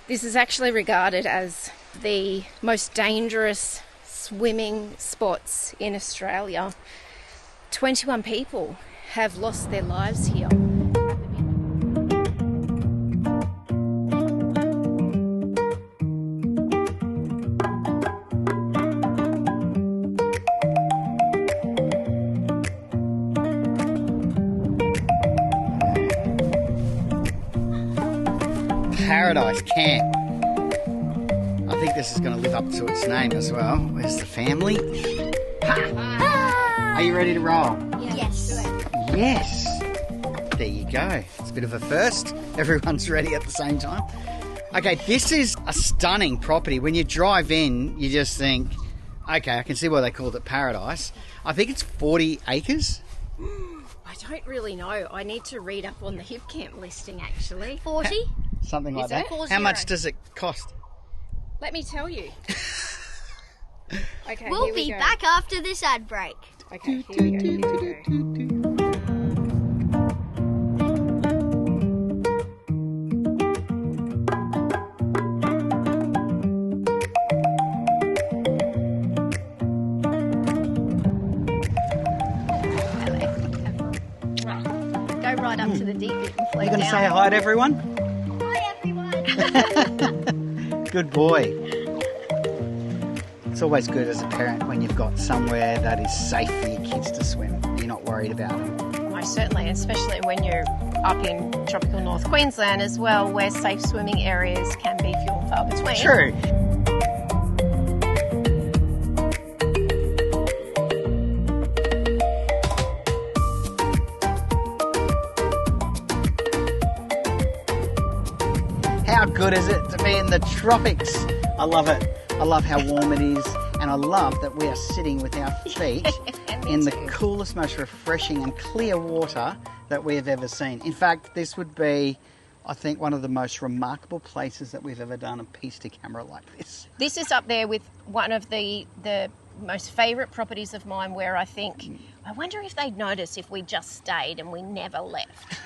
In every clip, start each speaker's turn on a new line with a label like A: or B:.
A: This is actually regarded as the most dangerous swimming spots in Australia. 21 people have lost their lives here.
B: Paradise Camp. I think this is going to live up to its name as well. Where's the family? Ha! Are you ready to roll?
C: Yes.
B: Yes. There you go. It's a bit of a first. Everyone's ready at the same time. Okay, this is a stunning property. When you drive in, you just think, okay, I can see why they called it paradise. I think it's 40 acres.
A: I don't really know. I need to read up on the hip camp listing, actually.
C: 40?
B: Something like that.
C: 40?
B: How much does it cost?
A: Let me tell you. Okay,
C: We'll
A: here we
C: be
A: go.
C: back after this ad break.
A: Okay, here we go. Here we go.
C: Go right up to the deep bit and float
B: Are you going to
C: down.
B: say hi to everyone?
C: Hi, everyone.
B: Good boy. It's always good as a parent when you've got somewhere that is safe for your kids to swim. You're not worried about them.
A: Most certainly, especially when you're up in tropical North Queensland as well, where safe swimming areas can be few and far between.
B: True. How good is it to be in the tropics? I love it. I love how warm it is, and I love that we are sitting with our feet in the coolest, most refreshing and clear water that we have ever seen. In fact, this would be, I think, one of the most remarkable places that we've ever done a piece to camera like this.
A: This is up there with one of the most favourite properties of mine, where I think, I wonder if they'd notice if we just stayed and we never left.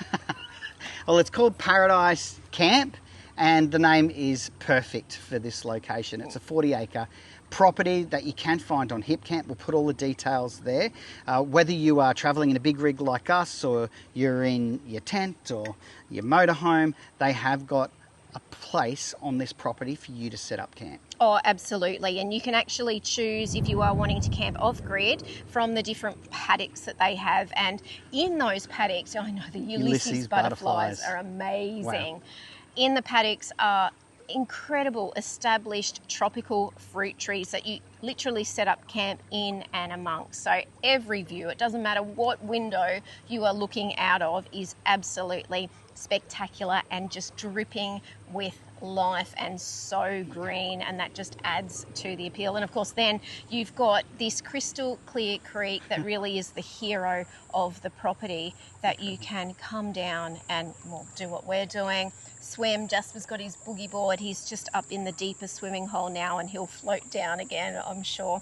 B: Well, it's called Paradise Camp, and the name is perfect for this location. It's a 40-acre property that you can find on Hip Camp. We'll put all the details there. Whether you are travelling in a big rig like us, or you're in your tent or your motorhome, they have got a place on this property for you to set up camp.
A: Oh, absolutely. And you can actually choose if you are wanting to camp off-grid from the different paddocks that they have. And in those paddocks, I know the Ulysses butterflies are amazing.
B: Wow.
A: In the paddocks are incredible established tropical fruit trees that you literally set up camp in and amongst. So every view, it doesn't matter what window you are looking out of, is absolutely spectacular and just dripping with life and so green, and that just adds to the appeal. And of course then you've got this crystal clear creek that really is the hero of the property, that you can come down and, well, do what we're doing, swim. Jasper's got his boogie board, he's just up in the deepest swimming hole now and he'll float down again, I'm sure.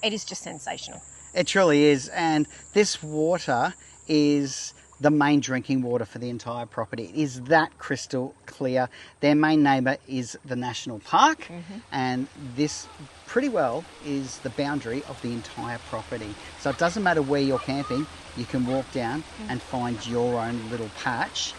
A: It is just sensational.
B: It truly is, and this water is the main drinking water for the entire property. It is that crystal clear. Their main neighbour is the National Park, and this pretty well is the boundary of the entire property. So it doesn't matter where you're camping, you can walk down and find your own little patch.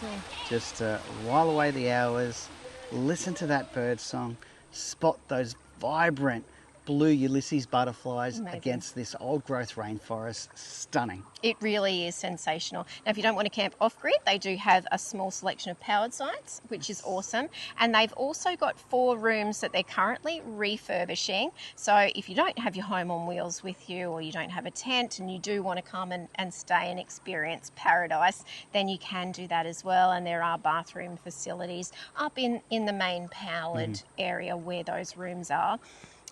B: Just while away the hours, listen to that bird song, spot those vibrant blue Ulysses butterflies against this old growth rainforest. Stunning.
A: It really is sensational. Now, if you don't want to camp off-grid, they do have a small selection of powered sites, which is awesome. And they've also got 4 rooms that they're currently refurbishing. So if you don't have your home on wheels with you, or you don't have a tent and you do want to come and stay and experience paradise, then you can do that as well. And there are bathroom facilities up in the main powered area where those rooms are.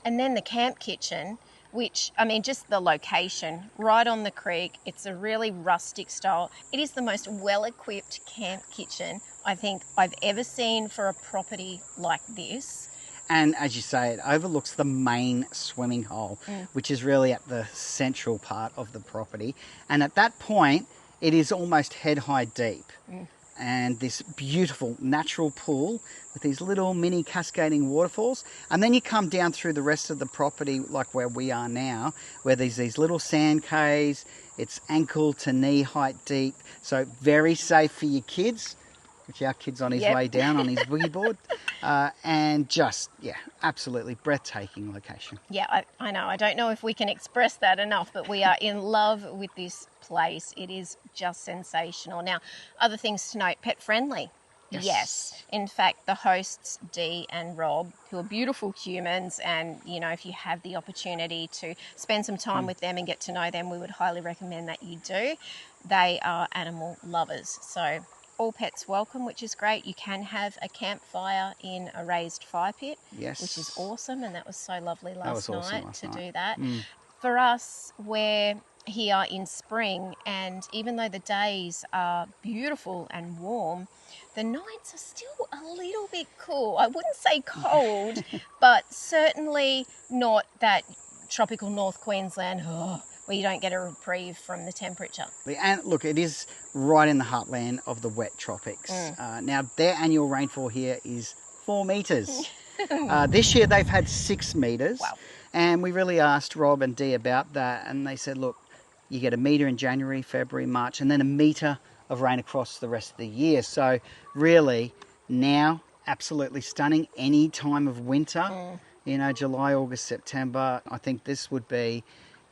A: And then the camp kitchen, which, I mean, just the location, right on the creek. It's a really rustic style. It is the most well-equipped camp kitchen I think I've ever seen for a property like this.
B: And as you say, it overlooks the main swimming hole, which is really at the central part of the property. And at that point, it is almost head-high deep. and this beautiful natural pool with these little mini cascading waterfalls. And then you come down through the rest of the property, like where we are now, where there's these little sand caves. It's ankle to knee height deep, so very safe for your kids, which our kid's on his way down on his boogie board. And just, absolutely breathtaking location.
A: Yeah, I know. I don't know if we can express that enough, but we are in love with this place. It is just sensational. Now, other things to note, pet friendly. Yes. In fact, the hosts, Dee and Rob, who are beautiful humans, and, you know, if you have the opportunity to spend some time with them and get to know them, we would highly recommend that you do. They are animal lovers. So all pets welcome, which is great. You can have a campfire in a raised fire pit, which is awesome, and that was so lovely last night to do that. For us, we're here in spring, and even though the days are beautiful and warm, the nights are still a little bit cool. I wouldn't say cold, but certainly not that tropical North Queensland where you don't get a reprieve from the temperature.
B: And look, it is right in the heartland of the wet tropics. Now, their annual rainfall here is 4 metres. This year they've had 6 metres.
A: Wow.
B: And we really asked Rob and Dee about that, and they said, look, you get 1 metre in January, February, March, and then 1 metre of rain across the rest of the year. So really now, absolutely stunning. Any time of winter, you know, July, August, September, I think this would be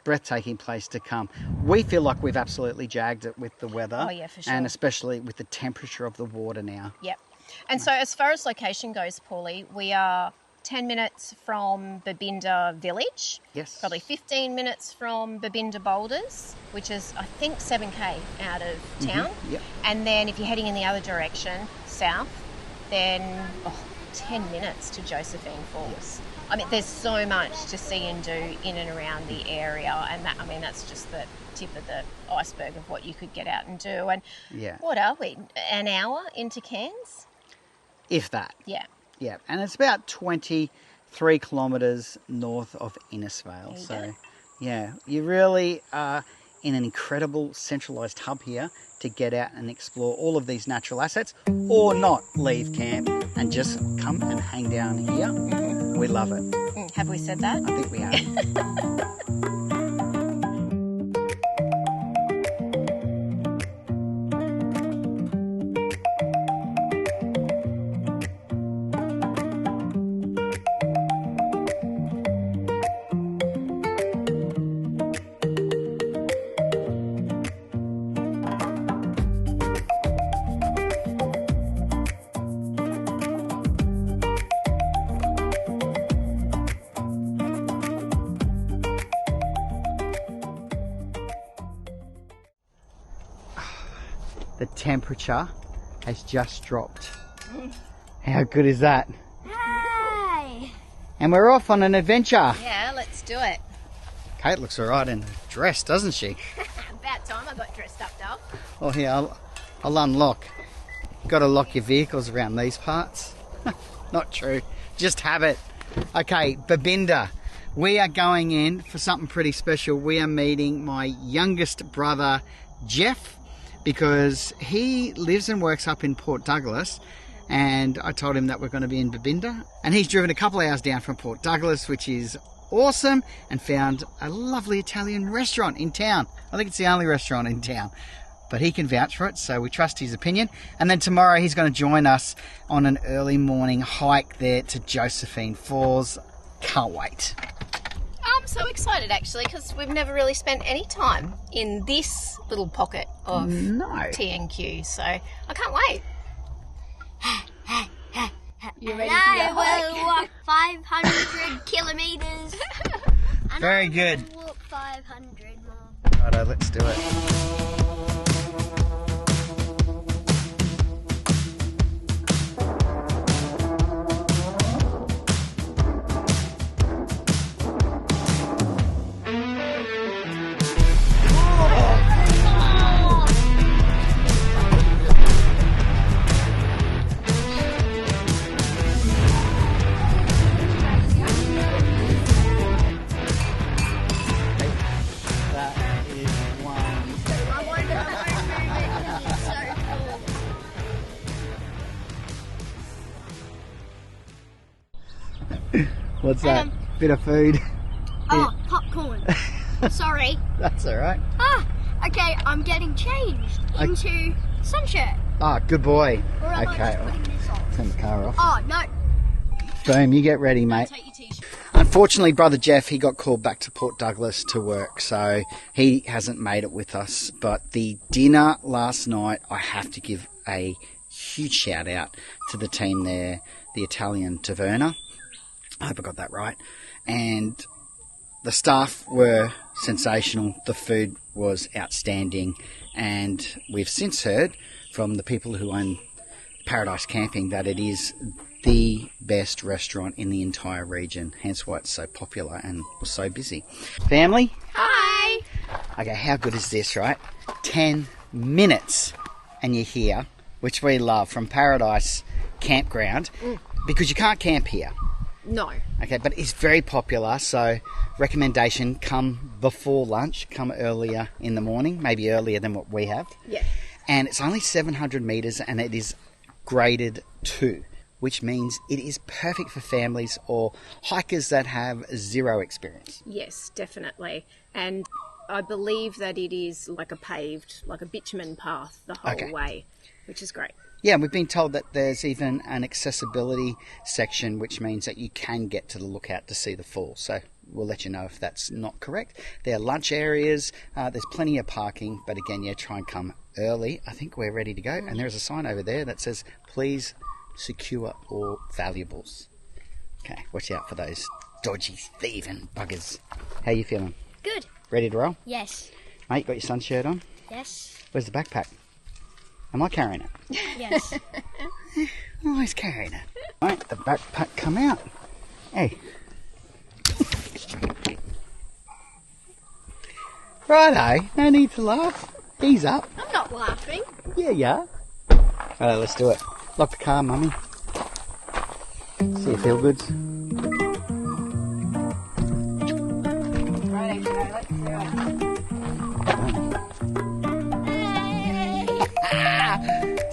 B: breathtaking place to come. We feel like we've absolutely jagged it with the weather.
A: Oh yeah, for sure.
B: And especially with the temperature of the water now.
A: Yep. And so as far as location goes, Paulie, we are 10 minutes from Babinda Village.
B: Yes.
A: Probably 15 minutes from Babinda Boulders, which is, I think, 7k out of town.
B: Yep.
A: And then if you're heading in the other direction, south, then 10 minutes to Josephine Falls. I mean, there's so much to see and do in and around the area, and that, I mean, that's just the tip of the iceberg of what you could get out and do. And what are we, an hour into Cairns?
B: If that.
A: Yeah.
B: Yeah, and it's about 23 kilometres north of Innisfail. So, yeah, you really are in an incredible centralised hub here to get out and explore all of these natural assets, or not leave camp and just come and hang down here. We love it.
A: Have we said that?
B: I think we have. The temperature has just dropped. How good is that?
C: Hey!
B: And we're off on an adventure.
A: Yeah, let's do it.
B: Kate looks alright in the dress, doesn't she?
A: About time I got dressed up, doll.
B: Oh, here, I'll unlock. Got to lock your vehicles around these parts. Not true. Just have it. Okay, Babinda. We are going in for something pretty special. We are meeting my youngest brother, Jeff, because he lives and works up in Port Douglas, and I told him that we're going to be in Babinda, and he's driven a couple of hours down from Port Douglas, which is awesome, and found a lovely Italian restaurant in town. I think it's the only restaurant in town, but he can vouch for it, so we trust his opinion. And then tomorrow he's going to join us on an early morning hike there to Josephine Falls. Can't wait.
A: I'm so excited actually, because we've never really spent any time in this little pocket of TNQ, so I can't wait. You ready for
C: I
A: your hike?
C: will walk 500 kilometres. And
B: Very good.
C: I will walk 500 more.
B: Righto, let's do it. That is one What's that? Bit of food.
C: Oh, popcorn. Sorry.
B: That's all right.
C: Okay, I'm getting changed into sun shirt.
B: Ah, good boy.
C: Or am I
B: Okay,
C: just putting this on?
B: turn the car off.
C: Oh, no.
B: Boom, you get ready, mate.
A: Take your t-shirt.
B: Unfortunately, Brother Jeff, he got called back to Port Douglas to work, so he hasn't made it with us. But the dinner last night, I have to give a huge shout out to the team there, the Italian Taverna. I hope I got that right. And the staff were sensational. The food was outstanding. And we've since heard from the people who own Paradise Camping that it is the best restaurant in the entire region, hence why it's so popular and was so busy. Family?
C: Hi.
B: Okay, how good is this, right? 10 minutes and you're here, which we love, from Paradise Campground, because you can't camp here.
A: No.
B: Okay, but it's very popular, so recommendation, come before lunch, come earlier in the morning, maybe earlier than what we have.
A: Yeah.
B: And it's only 700 metres and it is graded 2, which means it is perfect for families or hikers that have zero experience.
A: Yes, definitely. And I believe that it is like a paved, like a bitumen path the whole way, which is great.
B: Yeah, and we've been told that there's even an accessibility section, which means that you can get to the lookout to see the falls. So we'll let you know if that's not correct. There are lunch areas, there's plenty of parking, but again, yeah, try and come early. I think we're ready to go. And there's a sign over there that says, please secure all valuables. Okay, watch out for those dodgy thieving buggers. How you feeling?
C: Good.
B: Ready to roll?
C: Yes.
B: Mate, you got your sun shirt on?
C: Yes.
B: Where's the backpack? Am I carrying it?
C: Yes.
B: Oh, he's carrying it. Right, the backpack come out. Hey. Righto, no need to laugh. Ease up.
C: I'm not laughing.
B: Yeah, yeah. Alright, let's do it. Lock the car, mummy. See you feel goods.
A: Right, let's do it.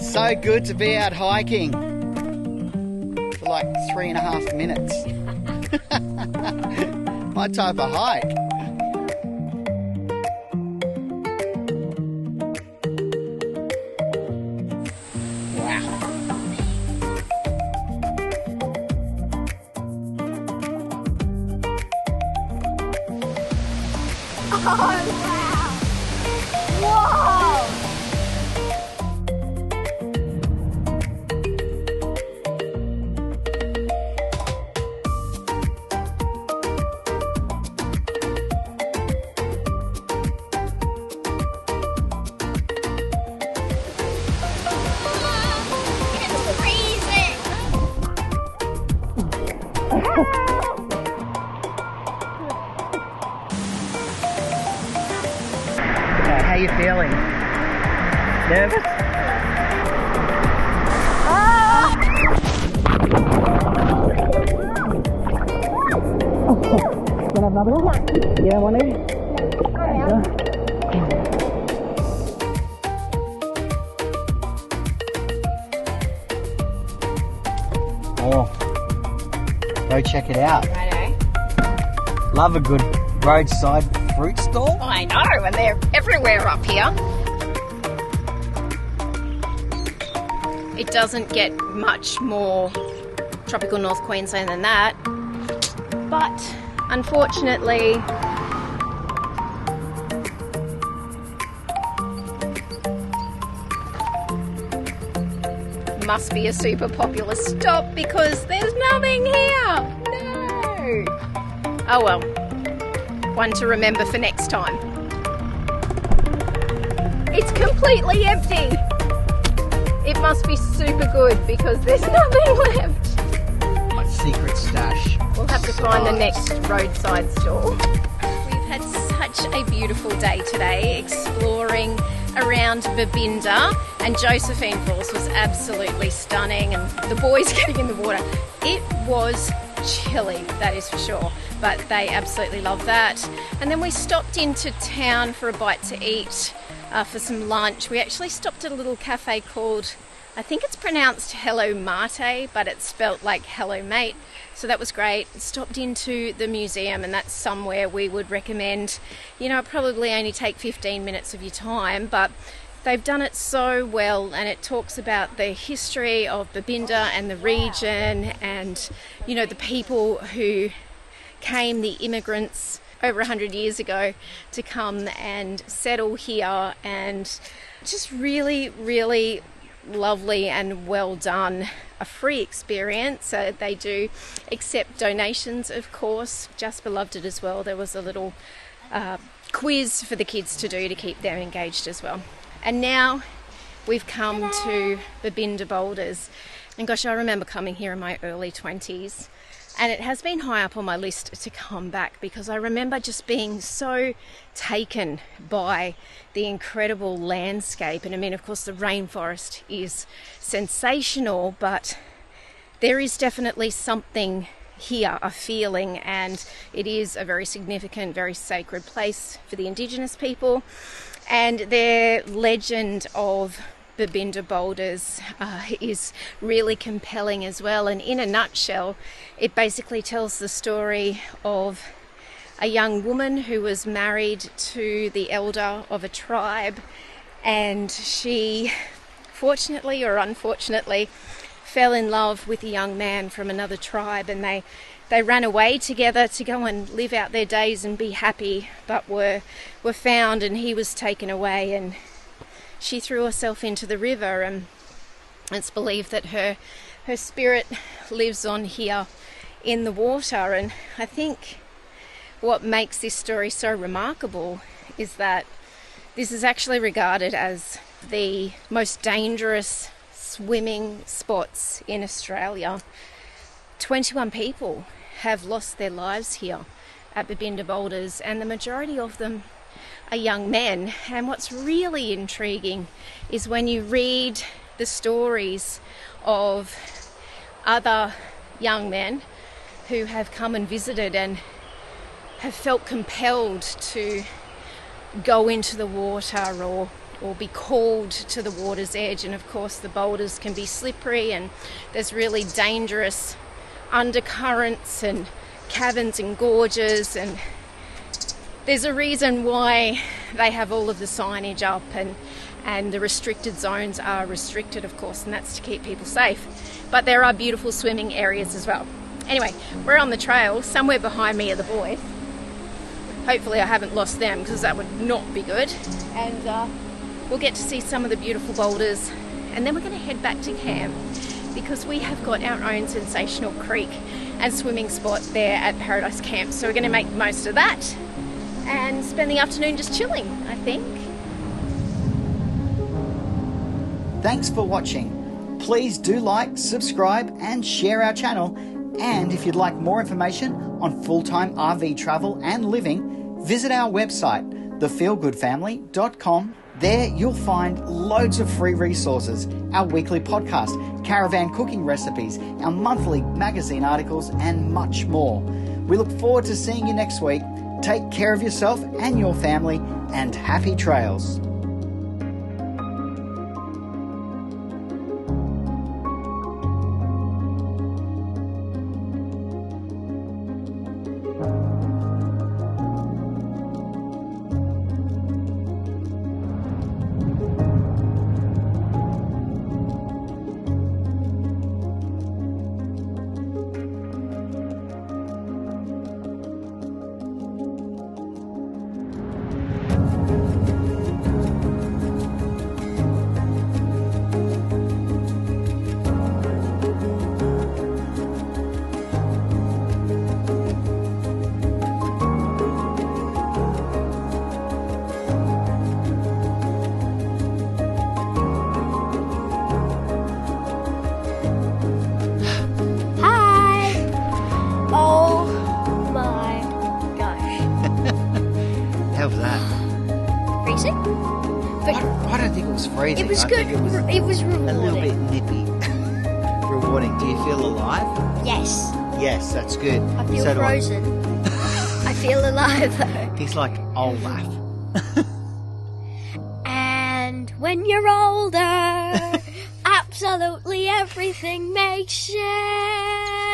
B: So good to be out hiking for like 3.5 minutes. My type of hike. Wow.
C: Oh, wow. Whoa. It's freezing.
B: How you feeling? Nervous? Want to have another one? Yeah, want to? Oh, go check it out.
A: Righto.
B: Love a good roadside fruit stall.
A: I know, and they're everywhere up here. It doesn't get much more tropical North Queensland than that, but unfortunately must be a super popular stop because there's nothing here. No. Oh well, one to remember for next time. It's completely empty. It must be super good because there's nothing left.
B: My secret stash.
A: We'll have to find the next roadside store. We've had such a beautiful day today exploring around Babinda, and Josephine Falls was absolutely stunning, and the boys getting in the water. It was chilly, that is for sure, but they absolutely loved that. And then we stopped into town for a bite to eat, for some lunch. We actually stopped at a little cafe called I think it's pronounced hello mate, but it's spelt like hello mate. So that was great. Stopped into the museum, and that's somewhere we would recommend. You know, it probably only take 15 minutes of your time, but they've done it so well, and it talks about the history of Babinda and the region, and, you know, the people who came, the immigrants over 100 years ago to come and settle here, and just really, really lovely and well done. A free experience. They do accept donations, of course. Jasper loved it as well. There was a little quiz for the kids to do to keep them engaged as well. And now we've come to Babinda Boulders. And gosh, I remember coming here in my early 20s. And it has been high up on my list to come back, because I remember just being so taken by the incredible landscape. And I mean, of course, the rainforest is sensational, but there is definitely something here, a feeling, and it is a very significant, very sacred place for the Indigenous people. And their legend of Babinda Boulders is really compelling as well. And in a nutshell, it basically tells the story of a young woman who was married to the elder of a tribe, and she, fortunately or unfortunately, fell in love with a young man from another tribe, and they ran away together to go and live out their days and be happy, but were found, and he was taken away, and she threw herself into the river, and it's believed that her spirit lives on here in the water. And I think what makes this story so remarkable is that this is actually regarded as the most dangerous swimming spots in Australia. 21 people have lost their lives here at Babinda Boulders, and the majority of them are young men. And what's really intriguing is when you read the stories of other young men who have come and visited and have felt compelled to go into the water or be called to the water's edge. And of course the boulders can be slippery, and there's really dangerous undercurrents and caverns and gorges, and there's a reason why they have all of the signage up, and the restricted zones are restricted, of course, and that's to keep people safe. But there are beautiful swimming areas as well. Anyway, we're on the trail. Somewhere behind me are the boys. Hopefully I haven't lost them, because that would not be good. And we'll get to see some of the beautiful boulders, and then we're going to head back to camp, because we have got our own sensational creek and swimming spot there at Paradise Camp. So we're going to make the most of that and spend the afternoon just chilling, I think.
B: Thanks for watching. Please do like, subscribe and share our channel. And if you'd like more information on full-time RV travel and living, visit our website, thefeelgoodfamily.com. There you'll find loads of free resources, our weekly podcast, Caravan cooking recipes, our monthly magazine articles and much more. We look forward to seeing you next week. Take care of yourself and your family, and happy trails. I don't think it was freezing.
C: It was good. It was rewarding.
B: A little bit nippy. Rewarding. Do you feel alive?
C: Yes.
B: Yes, that's good.
C: I feel frozen. I feel alive though.
B: He's like Olaf.
C: And when you're older, absolutely. absolutely everything makes sense.